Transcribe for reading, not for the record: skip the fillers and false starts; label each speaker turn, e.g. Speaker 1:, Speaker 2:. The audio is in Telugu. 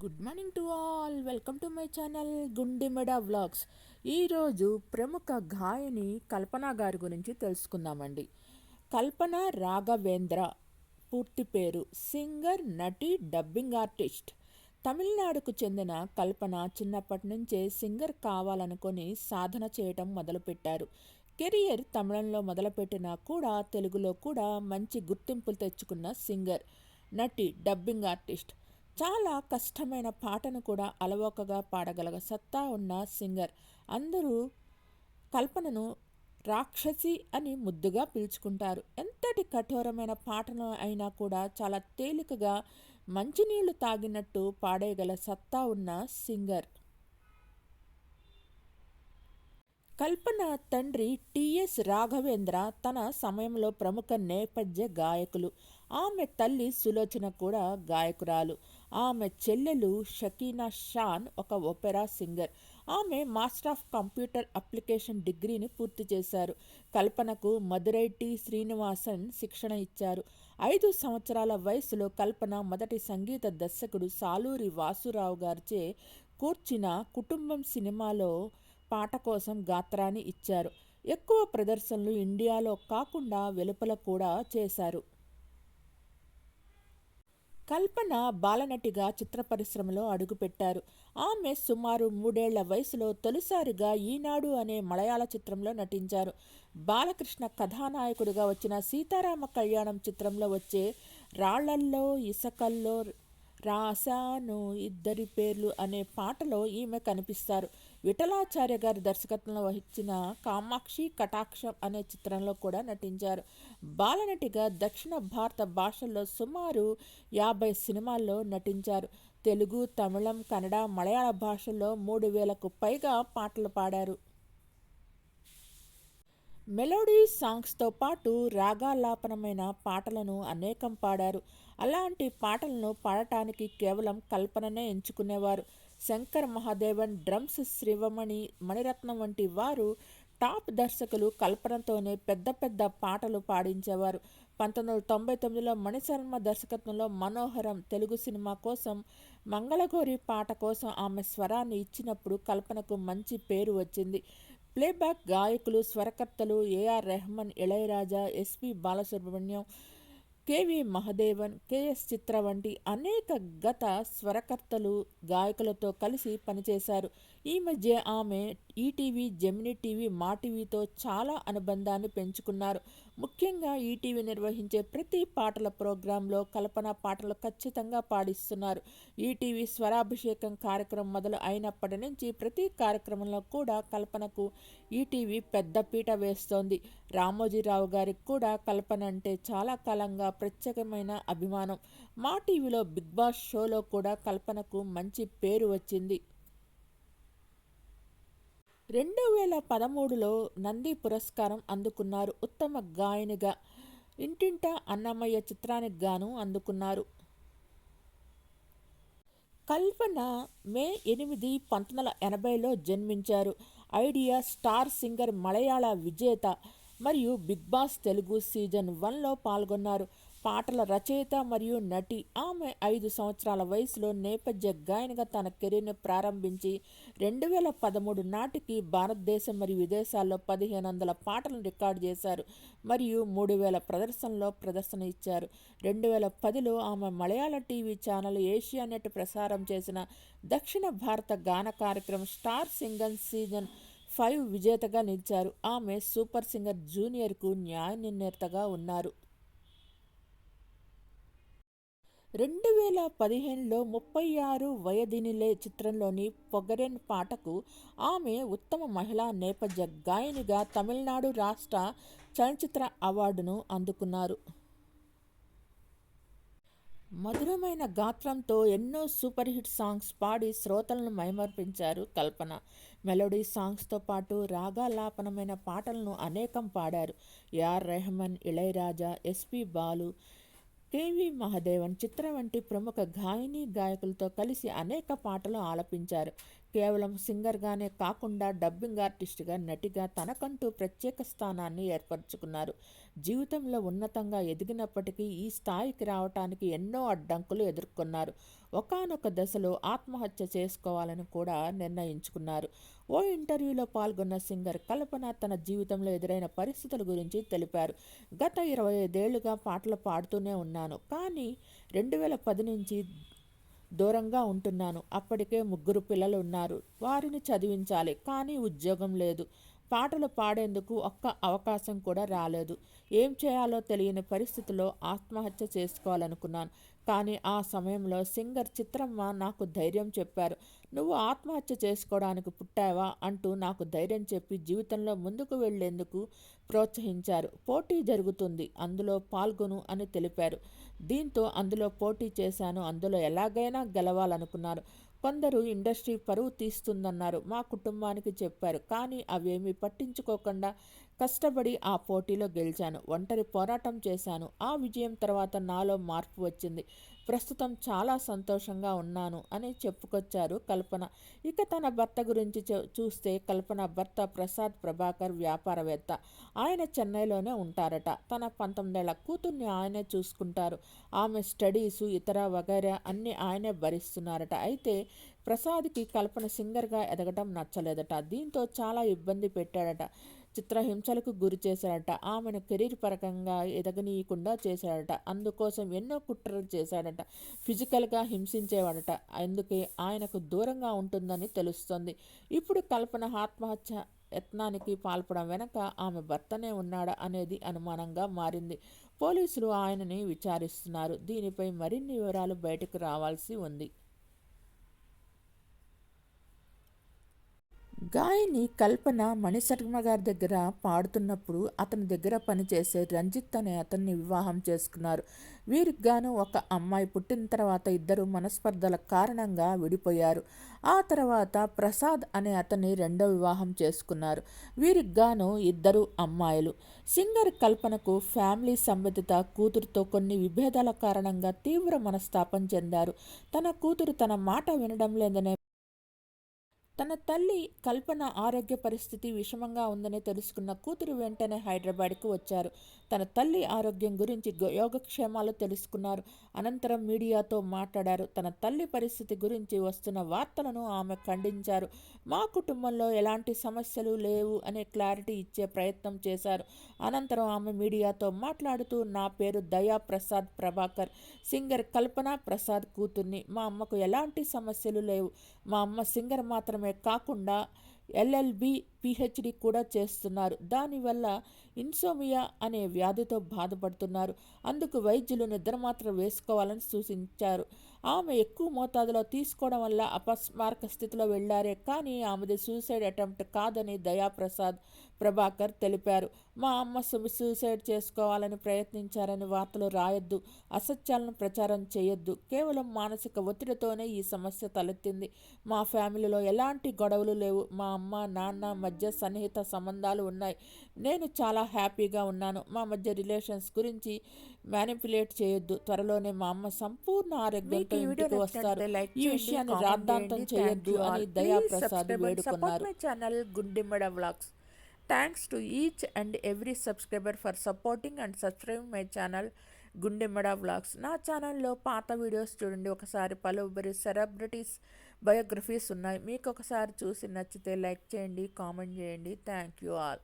Speaker 1: Good morning to all. Welcome to my channel Gundemeda vlogs. ఈరోజు ప్రముఖ గాయని కల్పన గారి గురించి తెలుసుకుందామండి. కల్పన రాఘవేంద్ర పూర్తి పేరు. సింగర్, నటి, డబ్బింగ్ ఆర్టిస్ట్. తమిళనాడుకు చెందిన కల్పన చిన్నప్పటి నుంచే సింగర్ కావాలనుకొని సాధన చేయటం మొదలుపెట్టారు. కెరియర్ తమిళంలో మొదలుపెట్టినా కూడా తెలుగులో కూడా మంచి గుర్తింపులు తెచ్చుకున్న సింగర్, నటి, డబ్బింగ్ ఆర్టిస్ట్. చాలా కష్టమైన పాటను కూడా అలవోకగా పాడగల సత్తా ఉన్న సింగర్. అందరూ కల్పనను రాక్షసి అని ముద్దుగా పిలుచుకుంటారు. ఎంతటి కఠోరమైన పాటను అయినా కూడా చాలా తేలికగా మంచినీళ్లు తాగినట్టు పాడేయగల సత్తా ఉన్న సింగర్. కల్పన తండ్రి టిఎస్ రాఘవేంద్ర తన సమయంలో ప్రముఖ నేపథ్య గాయకులు. ఆమె తల్లి సులోచన కూడా గాయకురాలు. ఆమె చెల్లెలు షకీనా షాన్ ఒక ఒపెరా సింగర్. ఆమె మాస్టర్ ఆఫ్ కంప్యూటర్ అప్లికేషన్ డిగ్రీని పూర్తి చేశారు. కల్పనకు మదురై టి శ్రీనివాసన్ శిక్షణ ఇచ్చారు. 5 సంవత్సరాల వయసులో కల్పన మొదటి సంగీత దర్శకుడు సాలూరి వాసురావు గారిచే కూర్చిన కుటుంబం సినిమాలో పాట కోసం గాత్రాన్ని ఇచ్చారు. ఎక్కువ ప్రదర్శనలు ఇండియాలో కాకుండా వెలుపల కూడా చేశారు. కల్పన బాలనటిగా చిత్ర పరిశ్రమలో అడుగుపెట్టారు. ఆమె సుమారు 3 ఏళ్ల వయసులో తొలిసారిగా ఈనాడు అనే మలయాళ చిత్రంలో నటించారు. బాలకృష్ణ కథానాయకుడిగా వచ్చిన సీతారామ కళ్యాణం చిత్రంలో వచ్చే రాళ్లల్లో ఇసకల్లో రాశాను ఇద్దరి పేర్లు అనే పాటలో ఈమె కనిపిస్తారు. విఠలాచార్య గారి దర్శకత్వంలో వహించిన కామాక్షి కటాక్షం అనే చిత్రంలో కూడా నటించారు. బాలనటిగా దక్షిణ భారత భాషల్లో సుమారు 50 సినిమాల్లో నటించారు. తెలుగు, తమిళం, కన్నడ, మలయాళ భాషల్లో 3000కు పైగా పాటలు పాడారు. మెలోడీ సాంగ్స్తో పాటు రాగాలాపనమైన పాటలను అనేకం పాడారు. అలాంటి పాటలను పాడటానికి కేవలం కల్పననే ఎంచుకునేవారు. శంకర్ మహాదేవన్, డ్రమ్స్ శ్రీవమణి, మణిరత్నం వంటి వారు టాప్ దర్శకులు కల్పనతోనే పెద్ద పెద్ద పాటలు పాడించేవారు. 1999లో మణిశర్మ దర్శకత్వంలో మనోహరం తెలుగు సినిమా కోసం మంగళగౌరి పాట కోసం ఆమె స్వరాన్ని ఇచ్చినప్పుడు కల్పనకు మంచి పేరు వచ్చింది. ప్లేబ్యాక్ గాయకులు, స్వరకర్తలు A R Rahman, Ilaiyaraaja, S P Balasubrahmanyam, K V Mahadevan, K S Chitra వంటి అనేక గత స్వరకర్తలు, గాయకులతో కలిసి పనిచేశారు. ఈ మధ్య ఆమె ఈటీవీ, జెమినీ టీవీ, మా టీవీతో చాలా అనుబంధాన్ని పెంచుకున్నారు. ముఖ్యంగా ఈటీవీ నిర్వహించే ప్రతి పాటల ప్రోగ్రాంలో కల్పన పాటలు ఖచ్చితంగా పాడిస్తున్నారు. ఈటీవీ స్వరాభిషేకం కార్యక్రమం మొదలు అయినప్పటి నుంచి ప్రతి కార్యక్రమంలో కూడా కల్పనకు ఈటీవీ పెద్ద పీట వేస్తోంది. రామోజీరావు గారికి కూడా కల్పన అంటే చాలా కాలంగా ప్రత్యేకమైన అభిమానం. మా టీవీలో బిగ్ బాస్ షోలో కూడా కల్పనకు మంచి పేరు వచ్చింది. 2013లో నంది పురస్కారం అందుకున్నారు. ఉత్తమ గాయనిగా ఇంటింటా అన్నమయ్య చిత్రానికి గాను అందుకున్నారు. కల్పన మే 8, 1980లో జన్మించారు. ఐడియా స్టార్ సింగర్ మలయాళ విజేత మరియు బిగ్ బాస్ తెలుగు సీజన్ 1లో పాల్గొన్నారు. పాటల రచయిత మరియు నటి. ఆమె 5 సంవత్సరాల వయసులో నేపథ్య గాయనిగా తన కెరీర్ను ప్రారంభించి 2013 నాటికి భారతదేశం మరియు విదేశాల్లో 1500 పాటలను రికార్డు చేశారు మరియు 3000 ప్రదర్శనలో ప్రదర్శన ఇచ్చారు. 2010లో ఆమె మలయాళ టీవీ ఛానల్ ఏషియానెట్ ప్రసారం చేసిన దక్షిణ భారత గాన కార్యక్రమం స్టార్ సింగర్ సీజన్ 5 విజేతగా నిలిచారు. ఆమె సూపర్ సింగర్ జూనియర్కు న్యాయ నిర్ణేతగా ఉన్నారు. 2015లో 36 వయదినిలే చిత్రంలోని పొగరెన్ పాటకు ఆమె ఉత్తమ మహిళా నేపథ్య గాయనిగా తమిళనాడు రాష్ట్ర చలనచిత్ర అవార్డును అందుకున్నారు. మధురమైన గాత్రంతో ఎన్నో సూపర్ హిట్ సాంగ్స్ పాడి శ్రోతలను మైమర్పించారు కల్పన. మెలోడీ సాంగ్స్తో పాటు రాగాలాపనమైన పాటలను అనేకం పాడారు. A R Rahman, Ilaiyaraaja, S P Balu, K V Mahadevan, Chitra వంటి ప్రముఖ గాయని గాయకులతో కలిసి అనేక పాటలు ఆలపించారు. కేవలం సింగర్గానే కాకుండా డబ్బింగ్ ఆర్టిస్ట్గా, నటిగా తనకంటూ ప్రత్యేక స్థానాన్ని ఏర్పరచుకున్నారు. జీవితంలో ఉన్నతంగా ఎదిగినప్పటికీ ఈ స్థాయికి రావటానికి ఎన్నో అడ్డంకులు ఎదుర్కొన్నారు. ఒకానొక దశలో ఆత్మహత్య చేసుకోవాలని కూడా నిర్ణయించుకున్నారు. ఓ ఇంటర్వ్యూలో పాల్గొన్న సింగర్ కల్పన తన జీవితంలో ఎదురైన పరిస్థితుల గురించి తెలిపారు. గత 25 ఏళ్లుగా పాటలు పాడుతూనే ఉన్నాను, కానీ 2010 నుంచి దూరంగా ఉంటున్నాను. అప్పటికే 3 పిల్లలు ఉన్నారు. వారిని చదివించాలి, కానీ ఉద్యోగం లేదు. పాటలు పాడేందుకు ఒక్క అవకాశం కూడా రాలేదు. ఏం చేయాలో తెలియని పరిస్థితిలో ఆత్మహత్య చేసుకోవాలనుకున్నాను. కానీ ఆ సమయంలో సింగర్ చిత్రమ్మ నాకు ధైర్యం చెప్పారు. నువ్వు ఆత్మహత్య చేసుకోవడానికి పుట్టావా అంటూ నాకు ధైర్యం చెప్పి జీవితంలో ముందుకు వెళ్లేందుకు ప్రోత్సహించారు. పోటీ జరుగుతుంది, అందులో పాల్గొను అని తెలిపారు. దీంతో అందులో పోటీ చేశాను. అందులో ఎలాగైనా గెలవాలనుకున్నారు. కొందరు ఇండస్ట్రీ పరువు తీస్తుందన్నారు. మా కుటుంబానికి చెప్పారు, కానీ అవేమీ పట్టించుకోకుండా కష్టపడి ఆ పోటీలో గెలిచాను. ఒంటరి పోరాటం చేశాను. ఆ విజయం తర్వాత నాలో మార్పు వచ్చింది. ప్రస్తుతం చాలా సంతోషంగా ఉన్నాను అని చెప్పుకొచ్చారు కల్పన. ఇక తన భర్త గురించి చూస్తే కల్పన భర్త ప్రసాద్ ప్రభాకర్ వ్యాపారవేత్త. ఆయన చెన్నైలోనే ఉంటారట. తన 19 ఏళ్ల కూతుర్ని ఆయనే చూసుకుంటారు. ఆమె స్టడీసు ఇతర వగైరా అన్నీ ఆయనే భరిస్తున్నారట. అయితే ప్రసాద్కి కల్పన సింగర్గా ఎదగటం నచ్చలేదట. దీంతో చాలా ఇబ్బంది పెట్టాడట. చిత్రహింసలకు గురి చేశాడట. ఆమెను కెరీర్ పరంగా ఎదగనీయకుండా చేశాడట. అందుకోసం ఎన్నో కుట్రలు చేశాడట. ఫిజికల్గా హింసించేవాడట. అందుకే ఆయనకు దూరంగా ఉంటుందని తెలుస్తోంది. ఇప్పుడు కల్పన ఆత్మహత్య యత్నానికి పాల్పడం వెనక ఆమె భర్తనే ఉన్నాడా అనేది అనుమానంగా మారింది. పోలీసులు ఆయనని విచారిస్తున్నారు. దీనిపై మరిన్ని వివరాలు బయటకు రావాల్సి ఉంది. గాయని కల్పన మణిశర్మ గారి దగ్గర పాడుతున్నప్పుడు అతని దగ్గర పనిచేసే రంజిత్ అనే అతన్ని వివాహం చేసుకున్నారు. వీరికి గాను ఒక అమ్మాయి పుట్టిన తర్వాత ఇద్దరు మనస్పర్ధల కారణంగా విడిపోయారు. ఆ తర్వాత ప్రసాద్ అనే అతన్ని రెండో వివాహం చేసుకున్నారు. వీరికి గాను ఇద్దరు అమ్మాయిలు. సింగర్ కల్పనకు ఫ్యామిలీ సంబంధిత కూతురుతో కొన్ని విభేదాల కారణంగా తీవ్ర మనస్తాపం చెందారు. తన కూతురు తన మాట వినడం లేదనే తన తల్లి కల్పన ఆరోగ్య పరిస్థితి విషమంగా ఉందని తెలుసుకున్న కూతురు వెంటనే హైదరాబాద్కు వచ్చారు. తన తల్లి ఆరోగ్యం గురించి యోగక్షేమాలు తెలుసుకున్నారు. అనంతరం మీడియాతో మాట్లాడారు. తన తల్లి పరిస్థితి గురించి వస్తున్న వార్తలను ఆమె ఖండించారు. మా కుటుంబంలో ఎలాంటి సమస్యలు లేవు అనే క్లారిటీ ఇచ్చే ప్రయత్నం చేశారు. అనంతరం ఆమె మీడియాతో మాట్లాడుతూ, నా పేరు దయా ప్రసాద్ ప్రభాకర్, సింగర్ కల్పన ప్రసాద్ కూతుర్ని. మా అమ్మకు ఎలాంటి సమస్యలు లేవు. మా అమ్మ సింగర్ మాత్రమే కాకుండా ఎల్ఎల్బి పిహెచ్డి కూడా చేస్తున్నారు. దానివల్ల ఇన్సోమియా అనే వ్యాధితో బాధపడుతున్నారు. అందుకు వైద్యులు నిద్రమాత్ర వేసుకోవాలని సూచించారు. ఆమె ఎక్కువ మోతాదులో తీసుకోవడం వల్ల అపస్మారక స్థితిలో వెళ్లారే కానీ ఆమెది సూసైడ్ అటెంప్ట్ కాదని దయాప్రసాద్ ప్రభాకర్ తెలిపారు. మా అమ్మ సూసైడ్ చేసుకోవాలని ప్రయత్నించారని వార్తలు రాయొద్దు, అసత్యాలను ప్రచారం చేయొద్దు. కేవలం మానసిక ఒత్తిడితోనే ఈ సమస్య తలెత్తింది. మా ఫ్యామిలీలో ఎలాంటి గొడవలు లేవు. మా అమ్మ నాన్న మధ్య సన్నిహిత సంబంధాలు ఉన్నాయి. నేను చాలా హ్యాపీగా ఉన్నాను. మా మధ్య రిలేషన్స్ గురించి మ్యానిపులేట్ చేయొద్దు. త్వరలోనే మా అమ్మ సంపూర్ణ ఆరోగ్యంతో ఇంటికి వస్తారు. ఈ విషయాన్ని రాద్ధాంతం చేయొద్దు అని దయాప్రసాద్ వేడుకున్నారు. Channel Gundimada vlogs. Thanks to each and every subscriber for supporting and subscribing my channel Gundimada vlogs. నా ఛానల్లో పాత వీడియోస్ చూడండి. ఒకసారి పలువురి సెలబ్రిటీస్ బయోగ్రఫీస్ ఉన్నాయి. మీకు ఒకసారి చూసి నచ్చితే లైక్ చేయండి, కామెంట్ చేయండి. Thank you all.